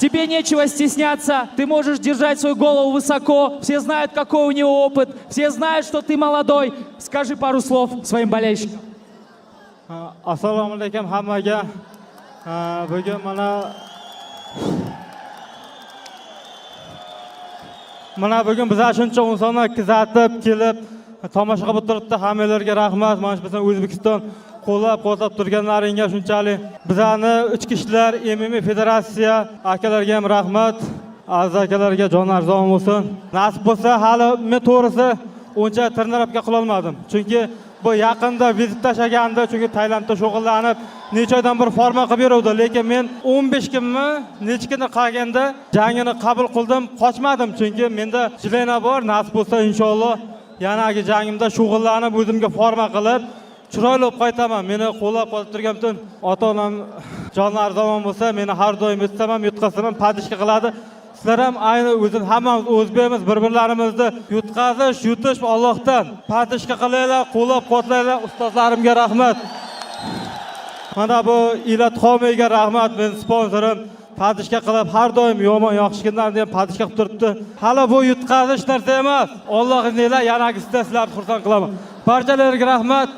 Тебе нечего стесняться, ты можешь держать свою голову высоко, все знают, какой у него опыт, все знают, что ты молодой. Скажи пару слов своим болельщикам. Assalomu alaykum hammaga. Bugun mana bugun bizlar shuncha insonlar kuzatib kelib tomosha qilib turibdi. Hammalarga rahmat. Mana shu bizning O'zbekiston qo'llab-quvvatlab turganlaringga shunchalik. Bizlarni ichki ishlar MMA federatsiya akalarga ham rahmat. Aziz akalarga jon arzon bo'lsin. Nasib bo'lsa, hali men to'g'risi uncha trenировка qila olmadim. Chunki bu yaqinda vizit tashlaganda, chunki Tailandda shug'ullanib, necha oydan bir forma qilib beruvdi, lekin men 15 kunmi, necha kunni qolganda jangini qabul qildim, qochmadim, chunki menda jilena bor. Nasib bo'lsa, inshaalloh yanagi jangimda shug'ullanib, o'zimga forma qilib, chiroyli bo'lib qaytaman. Meni qo'llab-quvvatlab turgan butun ota-onam jonlari arzon bo'lsa, meni har doim yutsamam, yutqazsam padishka qiladi. Sizlar ham ayni o'zim hammamiz o'zbekmiz, bir-birlarimizni yutqazish, yutish Allohdan. Padishka qilinglar, qo'llab-quvvatlanglar. Ustozlarimga rahmat. Mana bu Ilat Xomiyga rahmat, men sponsorim. Padishka qilib har doim yomon yaxshi kunlarda ham padishka qilib turibdi. Hali bu yutqazish narsa emas. Alloh izniylab yanagi sizlarni xursand qilaman. Barchalarga rahmat.